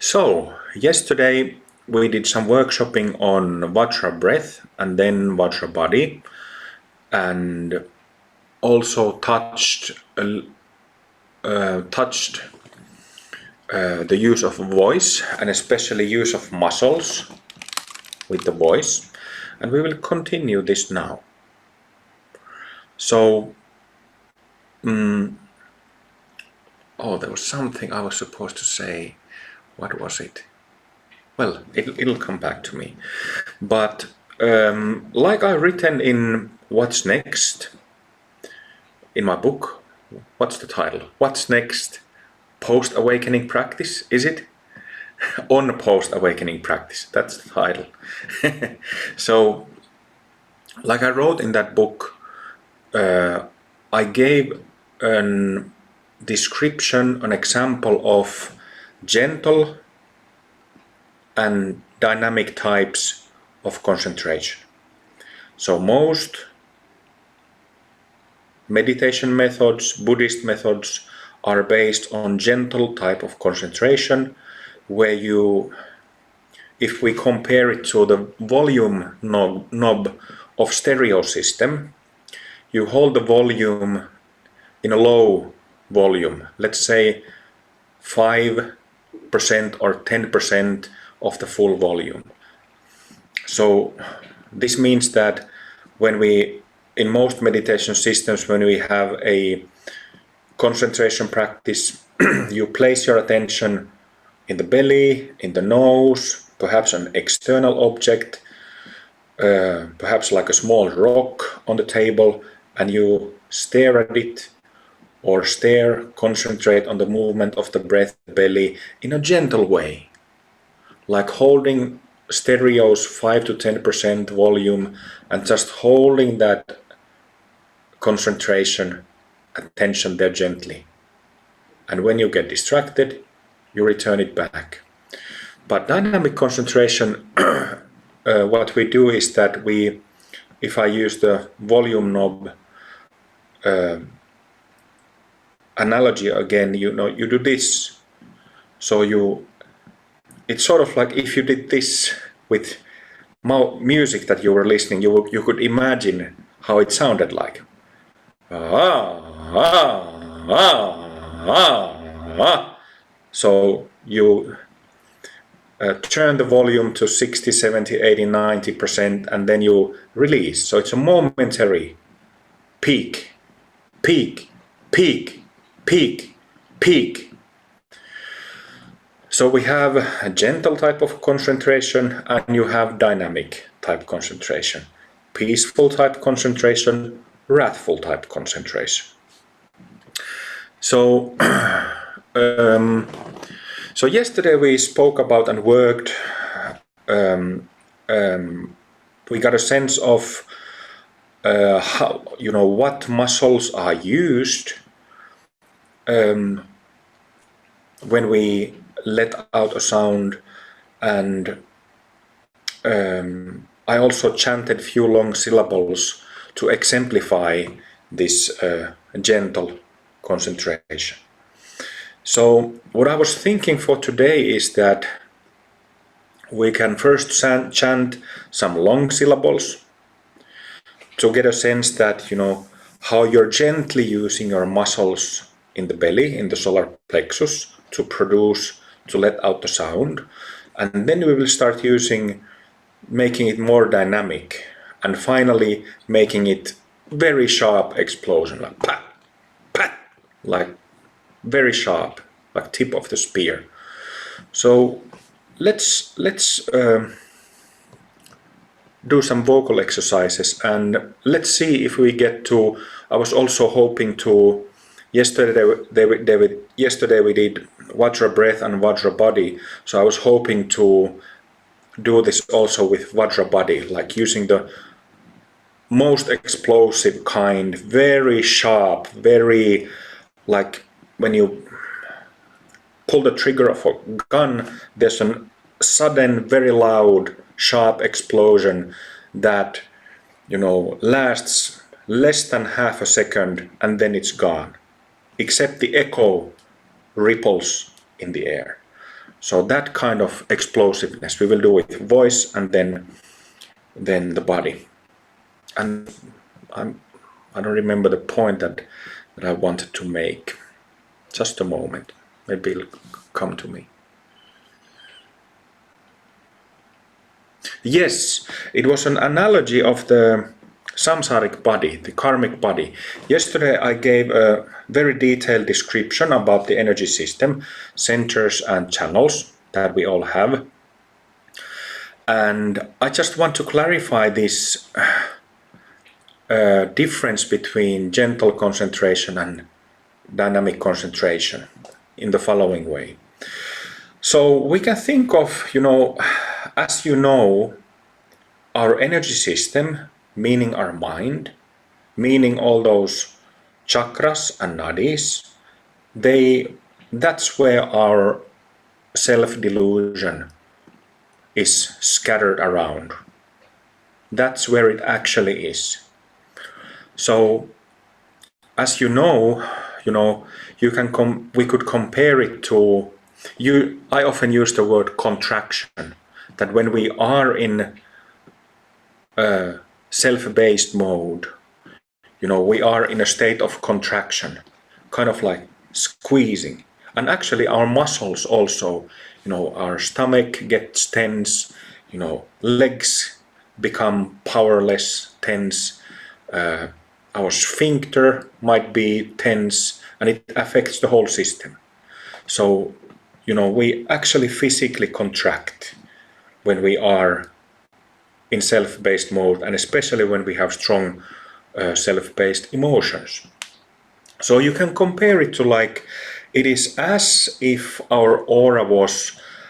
So, yesterday we did some workshopping on Vajra breath and then Vajra body, and also touched the use of voice and especially use of muscles with the voice, and we will continue this now. So, there was something I was supposed to say. What was it? Well, it'll come back to me. But like I've written in What's Next, in my book, what's the title? What's Next? Post-Awakening Practice, is it? On Post-Awakening Practice, that's the title. So, like I wrote in that book, I gave a description, an example of gentle and dynamic types of concentration. So most meditation methods, Buddhist methods, are based on gentle type of concentration, where if we compare it to the volume knob of stereo system, you hold the volume in a low volume, let's say 5% or 10% of the full volume. So this means that in most meditation systems, when we have a concentration practice, you place your attention in the belly, in the nose, perhaps an external object, perhaps like a small rock on the table, and you stare at it, or concentrate on the movement of the breath, belly, in a gentle way, like holding stereo's 5 to 10% volume and just holding that concentration, attention there gently. And when you get distracted, you return it back. But dynamic concentration, what we do is that if I use the volume knob analogy again, you do this. So it's sort of like if you did this with music that you were listening, you could imagine how it sounded like. So you turn the volume to 60, 70, 80, 90%, and then you release. So it's a momentary peak, peak, peak, peak, peak. So we have a gentle type of concentration, and you have dynamic type concentration, peaceful type concentration, wrathful type concentration. So, so yesterday we spoke about and worked. We got a sense of how what muscles are used when we let out a sound, and I also chanted few long syllables to exemplify this gentle concentration. So what I was thinking for today is that we can first chant some long syllables to get a sense that how you're gently using your muscles in the belly, in the solar plexus, to let out the sound, and then we will start making it more dynamic, and finally making it very sharp explosion, like pat, pat, like very sharp, like tip of the spear. So let's do some vocal exercises, and let's see if we get to. I was also hoping to. Yesterday we did Vajra breath and Vajra body, so I was hoping to do this also with Vajra body, like using the most explosive kind, very sharp, very like when you pull the trigger of a gun, there's a sudden, very loud, sharp explosion that lasts less than half a second, and then it's gone, except the echo ripples in the air. So that kind of explosiveness we will do with voice and then the body. And I don't remember the point that I wanted to make. Just a moment, maybe it'll come to me. Yes, it was an analogy of the samsaric body, the karmic body. Yesterday I gave a very detailed description about the energy system, centers and channels that we all have. And I just want to clarify this difference between gentle concentration and dynamic concentration in the following way. So we can think of, as you know, our energy system, meaning our mind, meaning all those chakras and nadis, that's where our self-delusion is scattered around. That's where it actually is. So, as you know, we could compare it to, I often use the word contraction, that when we are in a self-based mode, we are in a state of contraction, kind of like squeezing. And actually our muscles also, our stomach gets tense, legs become powerless, tense, our sphincter might be tense, and it affects the whole system. So, we actually physically contract when we are in self-based mode, and especially when we have strong self-based emotions. So you can compare it to it is as if our aura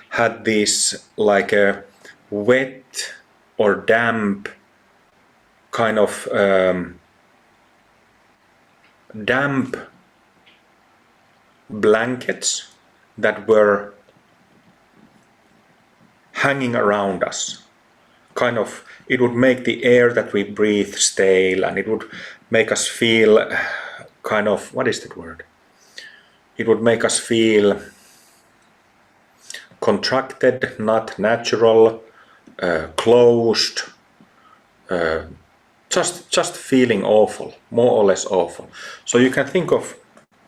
had this like a wet or damp kind of damp blankets that were hanging around us. Kind of, it would make the air that we breathe stale, and it would make us feel kind of, what is that word? It would make us feel contracted, not natural, closed, just feeling awful, more or less awful. So you can think of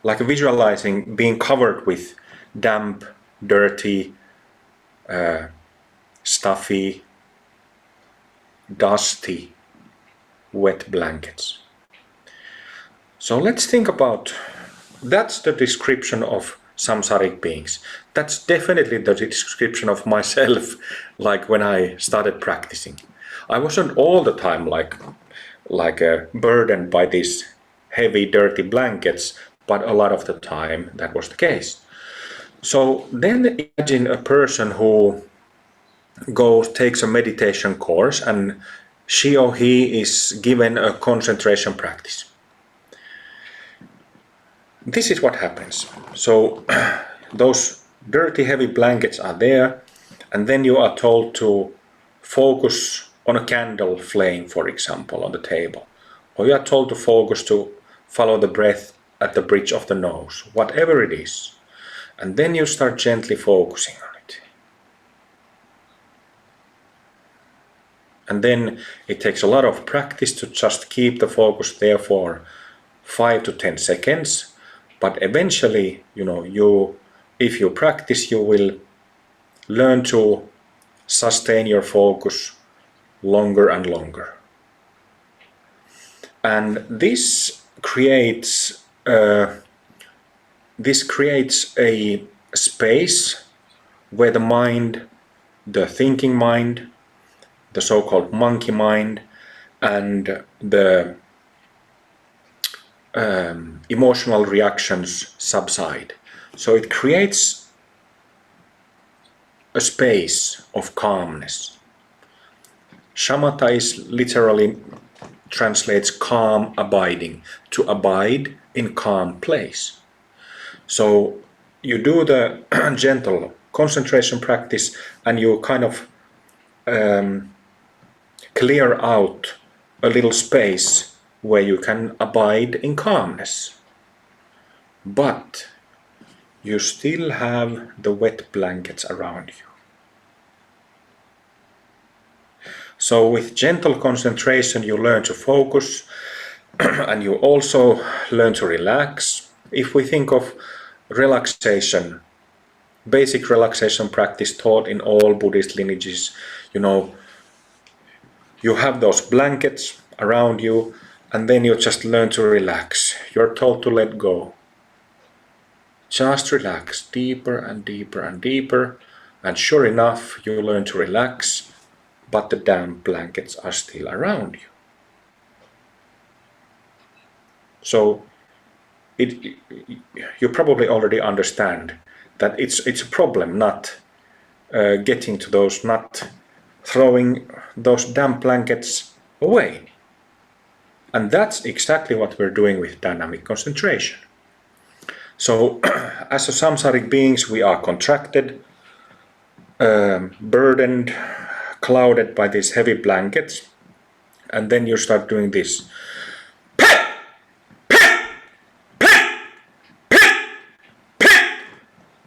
visualizing being covered with damp, dirty, stuffy, dusty, wet blankets. So let's think about, that's the description of samsaric beings. That's definitely the description of myself, when I started practicing. I wasn't all the time burdened by these heavy, dirty blankets, but a lot of the time that was the case. So then imagine a person who takes a meditation course, and she or he is given a concentration practice. This is what happens. So those dirty, heavy blankets are there, and then you are told to focus on a candle flame, for example, on the table. Or you are told to focus to follow the breath at the bridge of the nose, whatever it is. And then you start gently focusing on it. And then it takes a lot of practice to just keep the focus there for 5 to 10 seconds. But eventually, if you practice, you will learn to sustain your focus longer and longer. And this creates a space where the mind, the thinking mind, the so-called monkey mind, and the emotional reactions subside. So it creates a space of calmness. Shamatha is literally translates calm abiding, to abide in calm place. So you do the gentle concentration practice, and you kind of clear out a little space where you can abide in calmness. But you still have the wet blankets around you. So with gentle concentration you learn to focus and you also learn to relax. If we think of relaxation, basic relaxation practice taught in all Buddhist lineages, you have those blankets around you and then you just learn to relax. You're told to let go. Just relax deeper and deeper and deeper, and sure enough you learn to relax, but the damp blankets are still around you. So you probably already understand that it's a problem not getting to those, not throwing those damp blankets away. And that's exactly what we're doing with dynamic concentration. So as a samsaric beings we are contracted, burdened, clouded by these heavy blankets, and then you start doing this.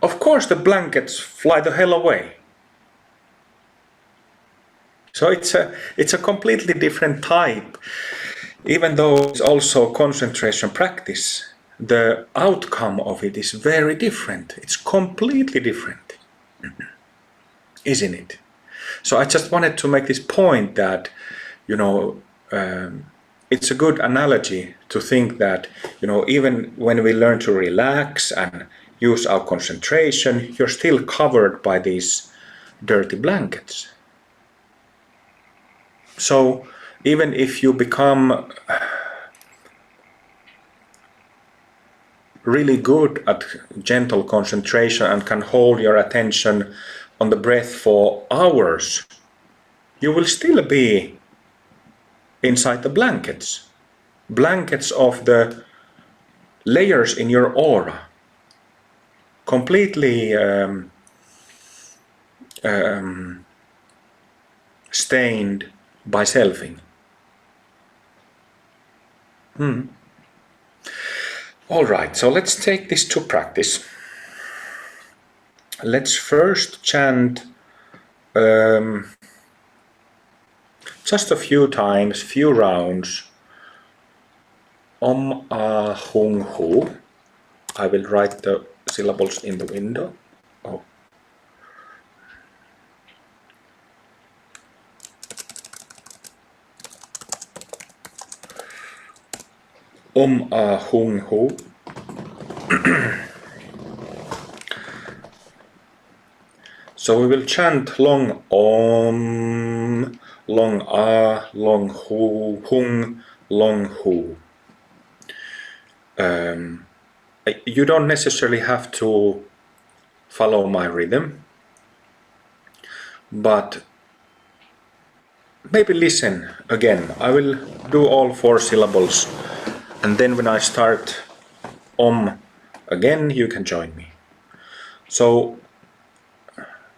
Of course the blankets fly the hell away. So it's a completely different type. Even though it's also concentration practice, the outcome of it is very different. It's completely different, isn't it? So I just wanted to make this point that, it's a good analogy to think that, even when we learn to relax and use our concentration, you're still covered by these dirty blankets. So even if you become really good at gentle concentration and can hold your attention on the breath for hours, you will still be inside the blankets of the layers in your aura, completely stained by selfing. All right, so let's take this to practice. Let's first chant just a few times, few rounds, Om Ah Hung Hu. I will write the syllables in the window. Oh. Om Ah Hung Hu. So we will chant long Om, long Ah, long Hu, Hung, long Hu. You don't necessarily have to follow my rhythm, but maybe listen again. I will do all 4 syllables, and then when I start Om again, you can join me. So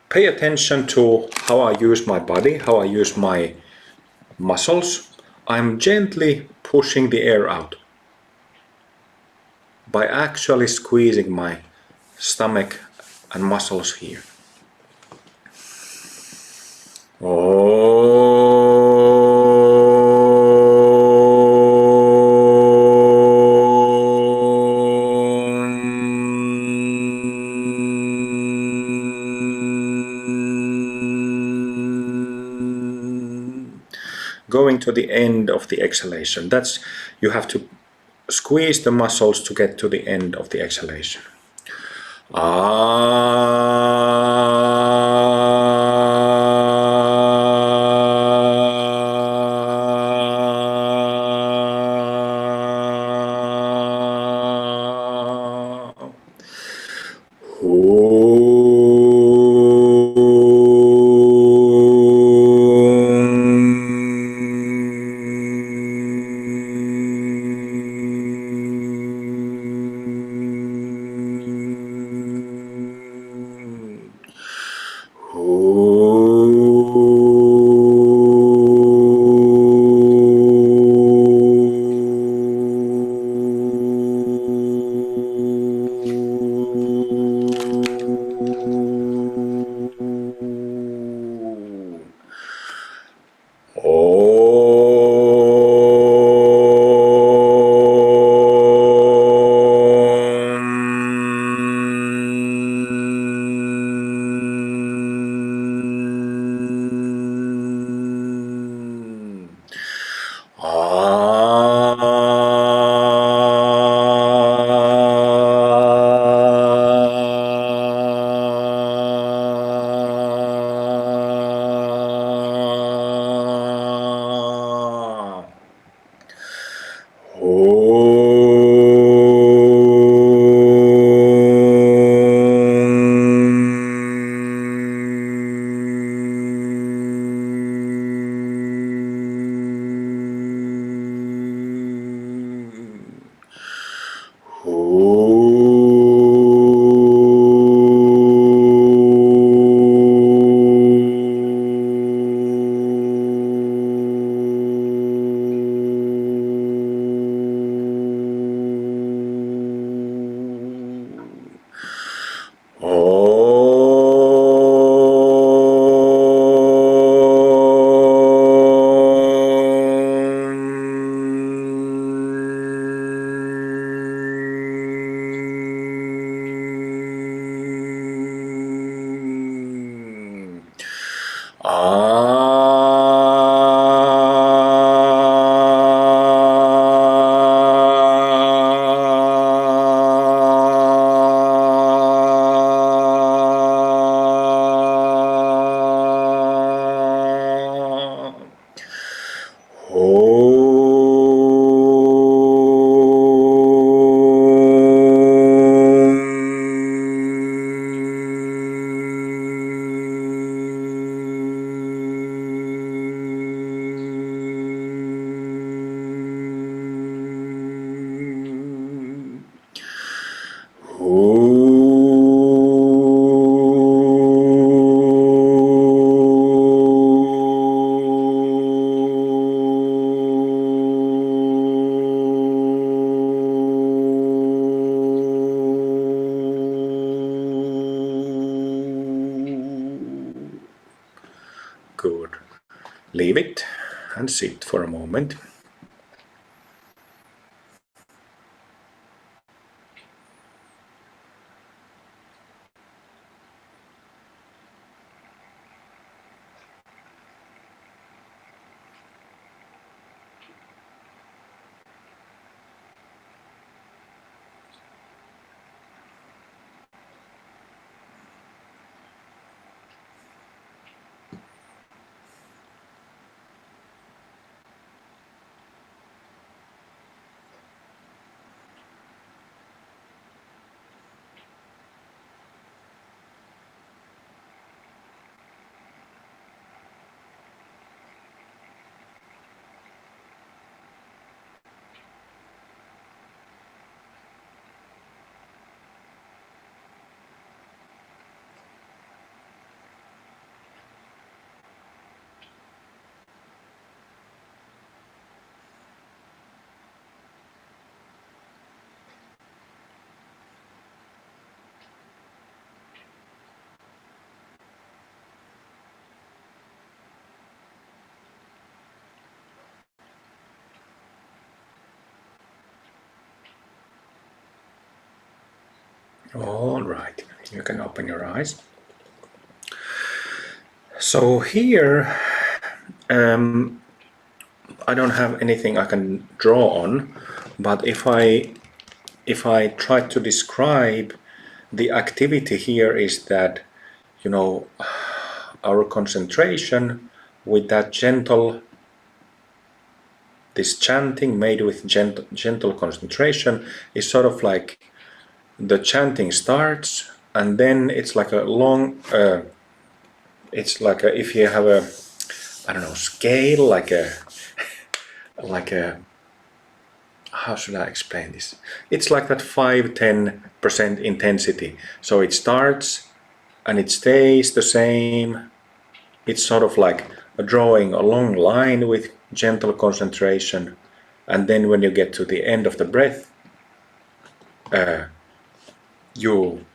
pay attention to how I use my body, how I use my muscles. I'm gently pushing the air out by actually squeezing my stomach and muscles here. Going to the end of the exhalation. That's, you have to squeeze the muscles to get to the end of the exhalation. Good. Leave it and sit for a moment. All right, you can open your eyes. So here, I don't have anything I can draw on, but if I try to describe the activity here is that, you know, our concentration with that gentle, this chanting made with gentle concentration is sort of like the chanting starts and then it's like a long, it's like if you have a, I don't know, scale, like a, how should I explain this? It's like that 5-10% intensity. So it starts and it stays the same. It's sort of like drawing a long line with gentle concentration. And then when you get to the end of the breath, you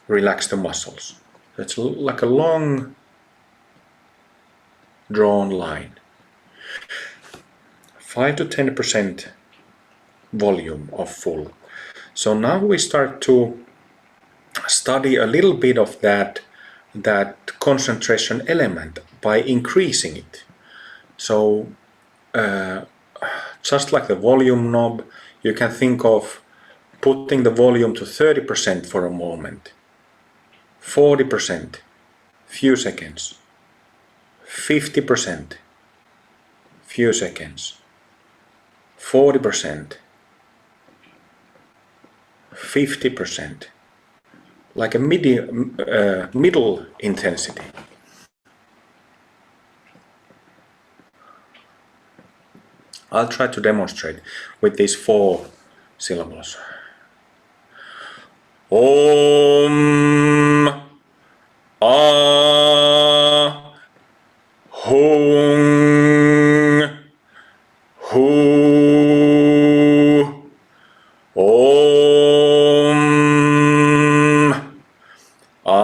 relax the muscles. It's like a long drawn line. 5-10% volume of full. So now we start to study a little bit of that concentration element by increasing it. So just like the volume knob, you can think of putting the volume to 30% for a moment, 40%, few seconds, 50%, few seconds, 40%, 50%, like a middle intensity. I'll try to demonstrate with these 4 syllables. Om, A, Hung, Hu, Om, A,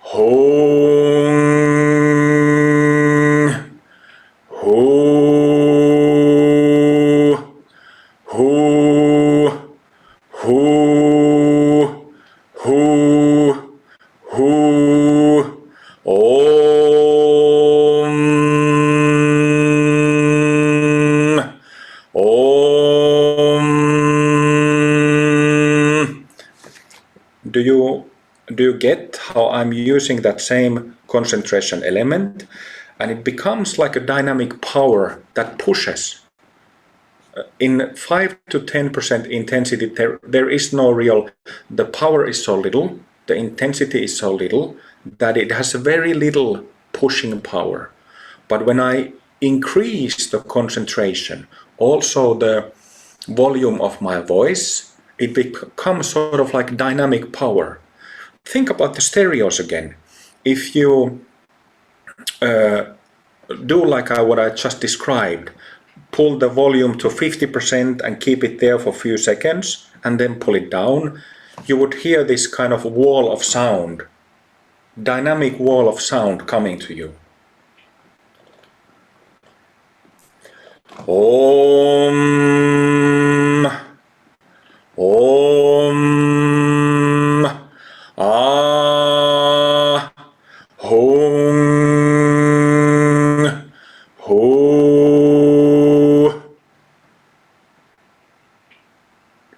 Hung, Hu, Hu, Hu, Hu, Hu. Do you get how I'm using that same concentration element, and it becomes like a dynamic power that pushes. In 5 to 10% intensity, there is no real, the power is so little, the intensity is so little that it has very little pushing power. But when I increase the concentration, also the volume of my voice, it becomes sort of like dynamic power. Think about the stereos again. If you do like what I just described, pull the volume to 50% and keep it there for a few seconds and then pull it down, you would hear this kind of wall of sound, dynamic wall of sound coming to you. Om, Om, Ah, Hung, Hu.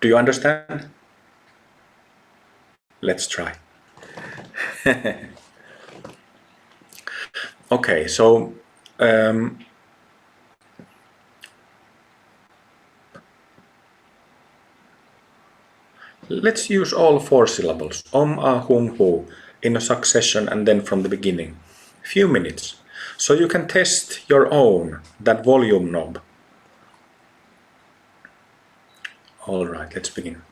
Do you understand? Let's try. Okay, so let's use all 4 syllables, Om, Ah, Hung, Hu, in a succession and then from the beginning. Few minutes. So you can test your own, that volume knob. All right, let's begin.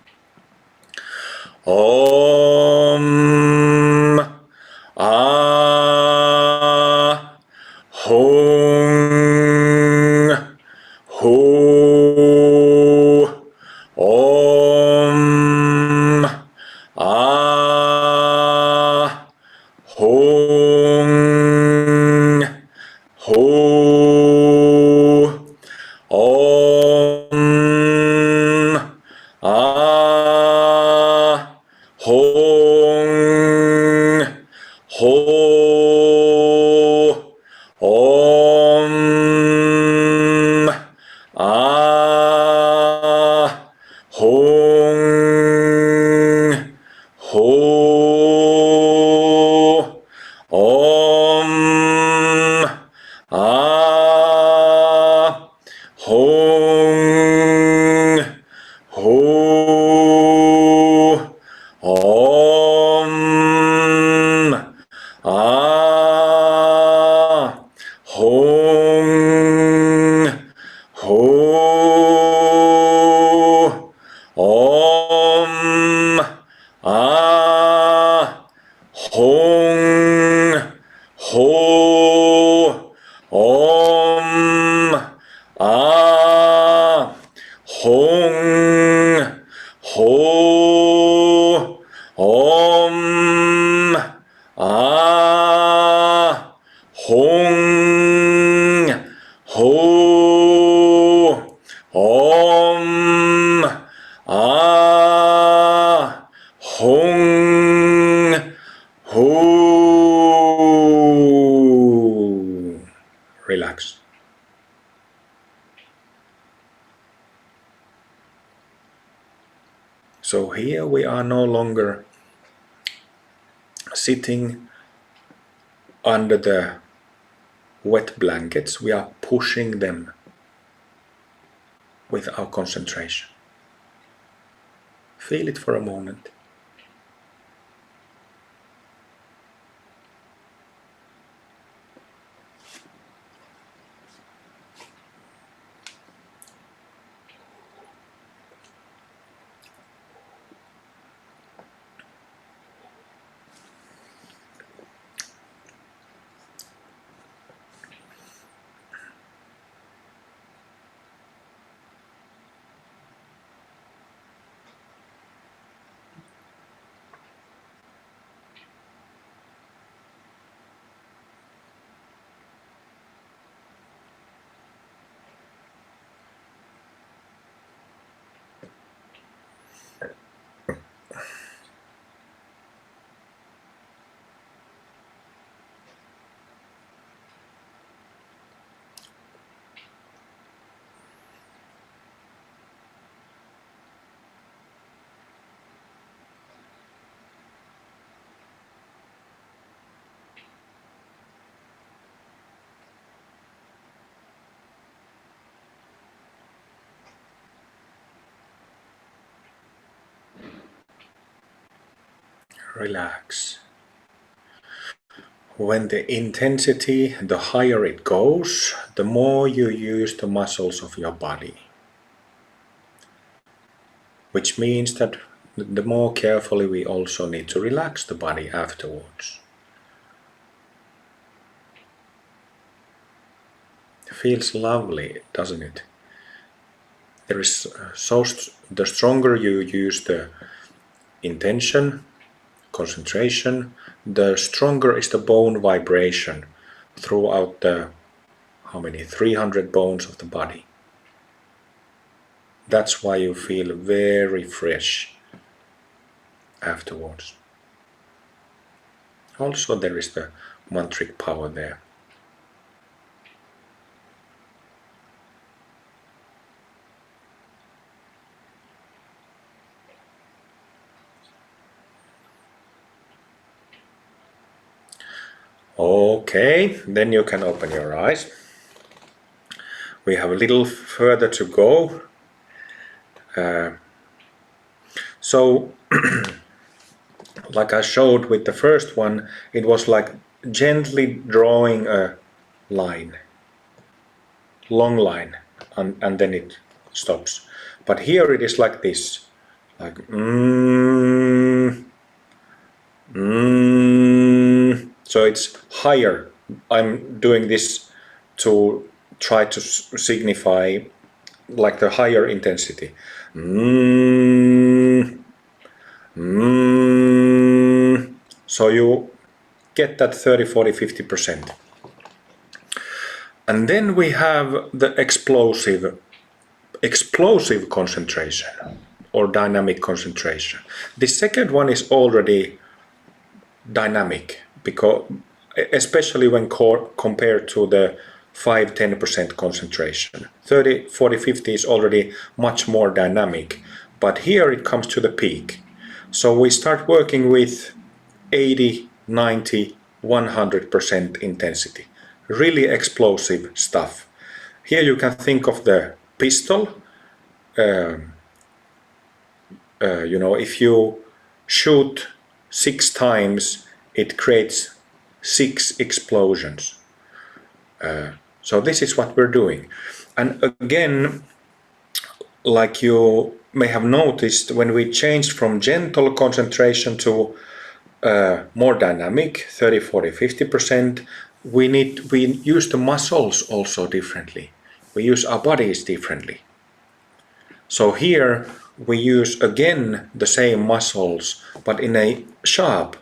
Om, Ah, Hung, Hu. Om, Ah, Hung, Hu. Om, Ah, Hung, Hu. Om, Ah, Hung, Hu. Om, Ah, Hung, Hu. Om, Ah, Hung, Hu. Om, Ah, Hung, Hu. Om, Ah, Hung, Hu. Om, Ah, Hung, Hu. Om, Ah, Hung, Hu. Relax. So here we are no longer sitting under the wet blankets, we are pushing them with our concentration. Feel it for a moment. relax. When the intensity, the higher it goes, the more you use the muscles of your body. Which means that the more carefully we also need to relax the body afterwards. It feels lovely, doesn't it? There is the stronger you use the intention, concentration, the stronger is the bone vibration throughout the, 300 bones of the body. That's why you feel very fresh afterwards. Also, there is the mantric power there. Okay, then you can open your eyes. We have a little further to go. So, like I showed with the first one, it was like gently drawing a line, long line, and then it stops. But here it is like this, like So it's higher. I'm doing this to try to signify like the higher intensity. So you get that 30, 40, 50%. And then we have the explosive concentration or dynamic concentration. The second one is already dynamic, because especially when compared to the 5-10% concentration. 30, 40, 50 is already much more dynamic, but here it comes to the peak. So we start working with 80, 90, 100% intensity. Really explosive stuff. Here you can think of the pistol. If you shoot 6 times, it creates 6 explosions. So this is what we're doing. And again, like you may have noticed, when we changed from gentle concentration to more dynamic, 30, 40, 50%, we use the muscles also differently. We use our bodies differently. So here we use again the same muscles, but in a sharp,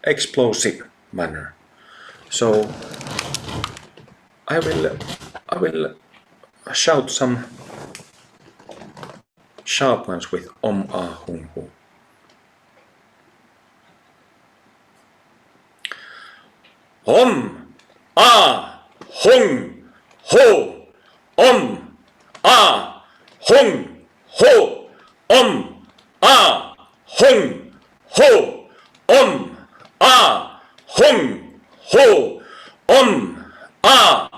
explosive manner. So I will shout some sharp ones with Om Ah Hum Hu. Om Ah Hum Ho. Om Ah Hum Ho. Om Ah Hum Ho. Om Ah Hum Ho. Om Ah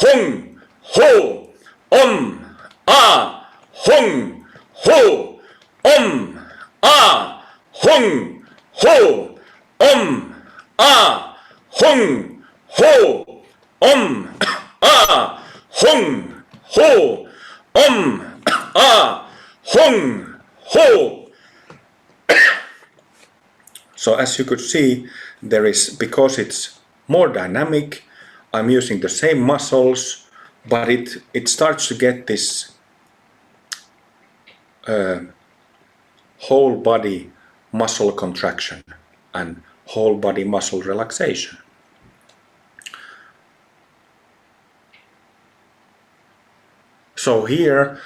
Hum Ho. Om Ah Hum Ho. Om Ah Hum Ho. Om Ah Hum Ho. Om Ah Hum Ho. Om Ah Hum Ho. So as you could see, because it's more dynamic, I'm using the same muscles, but it starts to get this whole body muscle contraction and whole body muscle relaxation. So here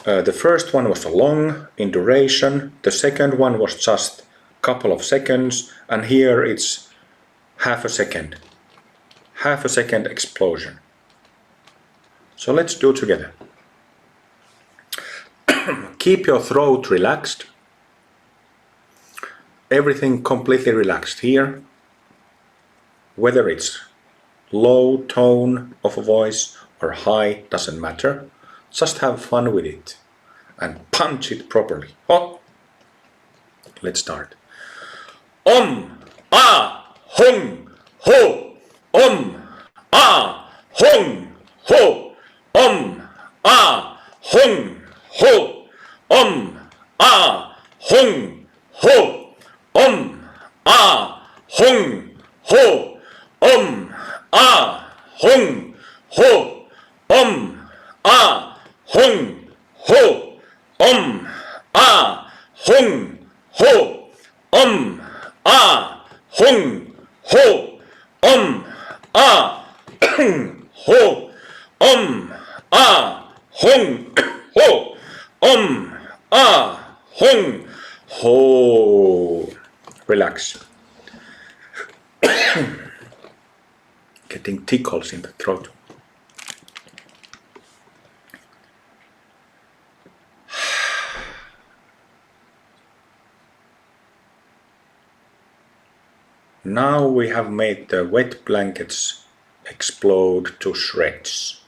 the first one was long in duration, the second one was just a couple of seconds, and here it's half a second explosion. So let's do it together. Keep your throat relaxed, everything completely relaxed here, whether it's low tone of a voice or high, doesn't matter. Just have fun with it and punch it properly. Oh. Let's start. a, hung, ho, a, hung, ho, a, hung, ho, a, hung, ho, a, hung, ho, a, hung, ho, a, hung, ho, a, hung, ho, a, hung, ho, a, hung, ho, a, hung, ho, a, hung, ho. Relax. Getting tickles in the throat. Now we have made the wet blankets explode to shreds.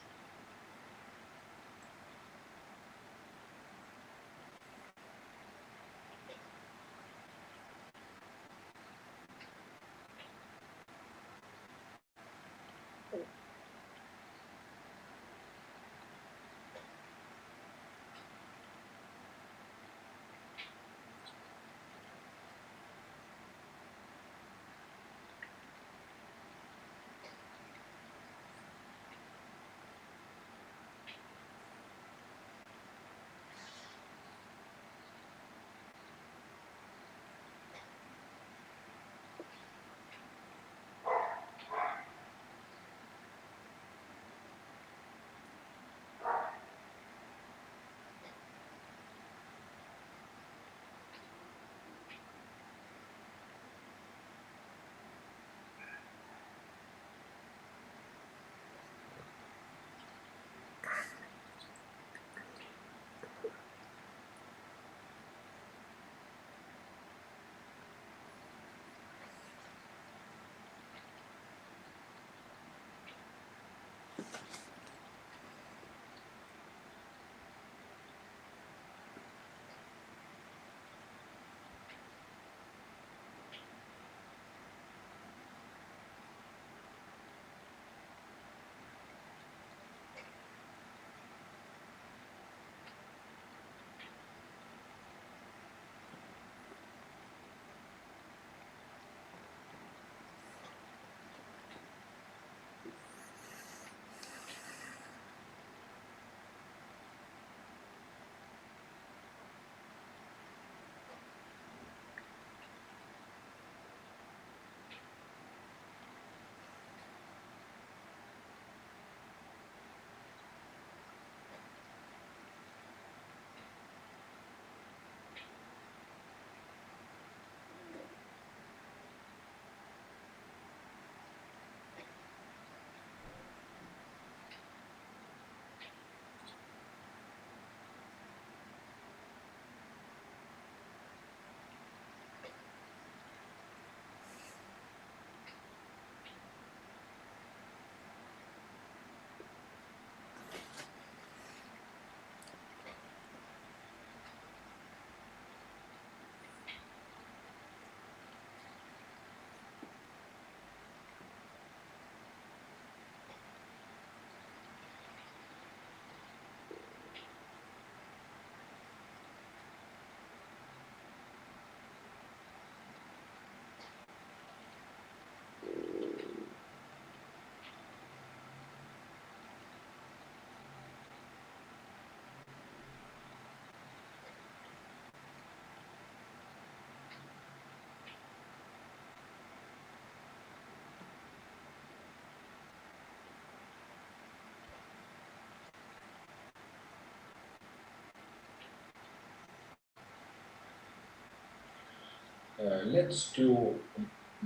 Let's do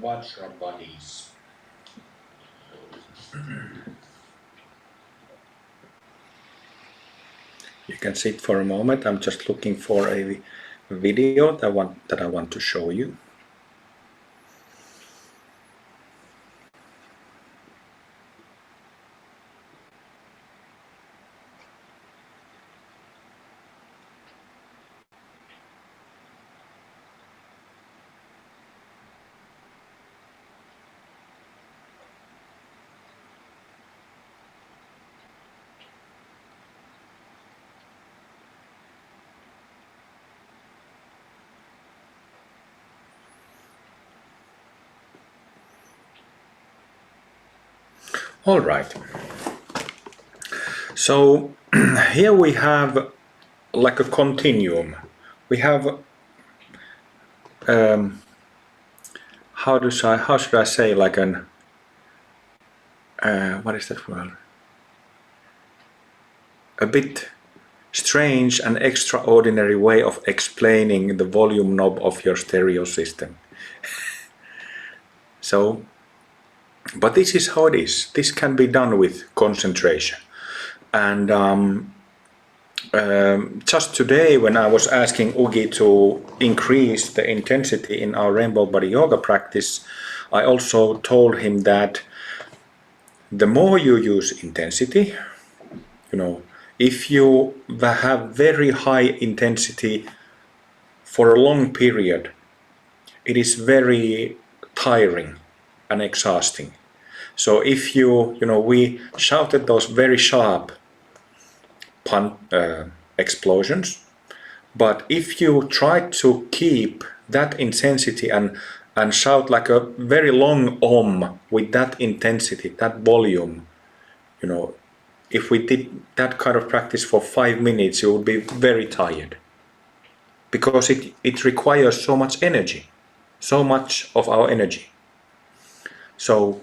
Vajra buddies. You can sit for a moment. I'm just looking for a video that I want to show you. All right. So here we have like a continuum. We have how should I say, like an what is that word? A bit strange and extraordinary way of explaining the volume knob of your stereo system. So, but this is how it is. This can be done with concentration. And just today, when I was asking Ugi to increase the intensity in our Rainbow Body Yoga practice, I also told him that the more you use intensity, if you have very high intensity for a long period, it is very tiring and exhausting. So if we shouted those very sharp explosions, but if you try to keep that intensity and shout like a very long with that intensity, that volume, if we did that kind of practice for 5 minutes, you would be very tired, because it requires so much energy, so much of our energy. So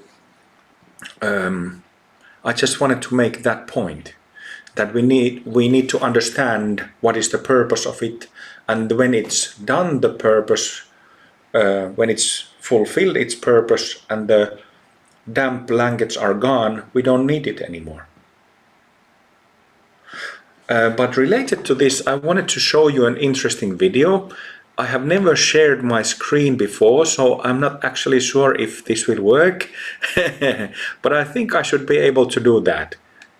I just wanted to make that point, that we need to understand what is the purpose of it, and when it's done the purpose, when it's fulfilled its purpose and the damp blankets are gone, we don't need it anymore. But related to this, I wanted to show you an interesting video. I have never shared my screen before, so I'm not actually sure if this will work. But I think I should be able to do that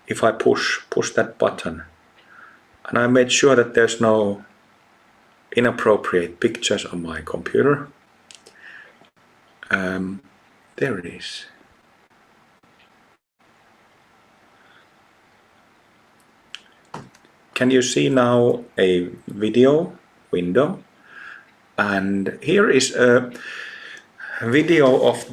if I push that button. And I made sure that there's no inappropriate pictures on my computer. There it is. Can you see now a video window? And here is a video of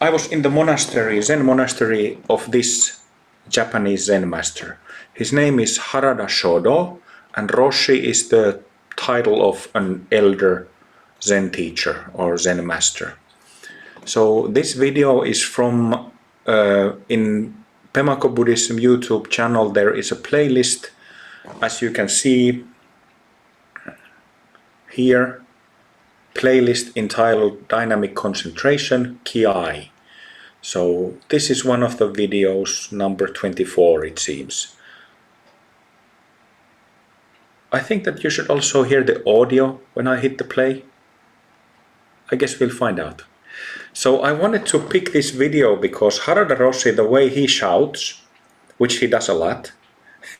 I was in the monastery, Zen monastery of this Japanese Zen master. His name is Harada Shodo, and Roshi is the title of an elder Zen teacher or Zen master. So this video is from, in Pemako Buddhism YouTube channel, there is a playlist, as you can see here, playlist entitled Dynamic Concentration Ki. So this is one of the videos, number 24 it seems. I think that you should also hear the audio when I hit the play. I guess we'll find out. So I wanted to pick this video because Harada Roshi, the way he shouts, which he does a lot,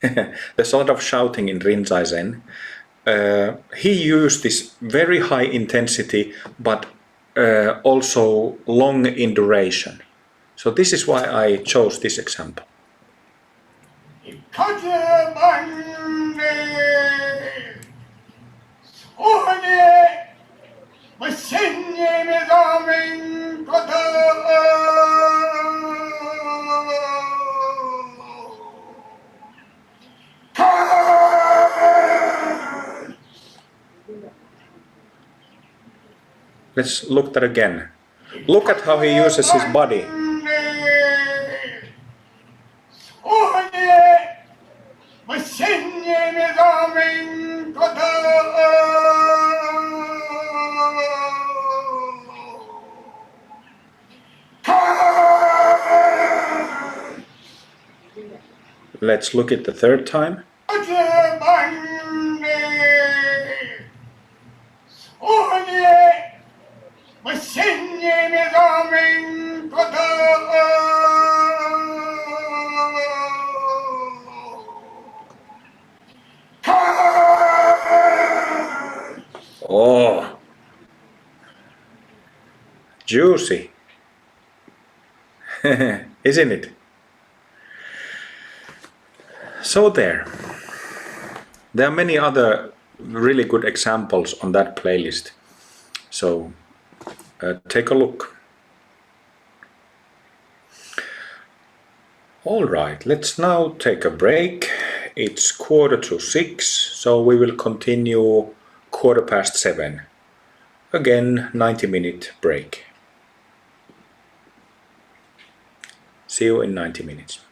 there's a lot of shouting in Rinzai Zen, he used this very high intensity but also long in duration. So this is why I chose this example. Let's look at that again. Look at how he uses his body. Let's look at the third time. Oh, juicy, isn't it? So there are many other really good examples on that playlist. So take a look. Alright, let's now take a break. It's 5:45, so we will continue 7:15. Again, 90-minute break. See you in 90 minutes.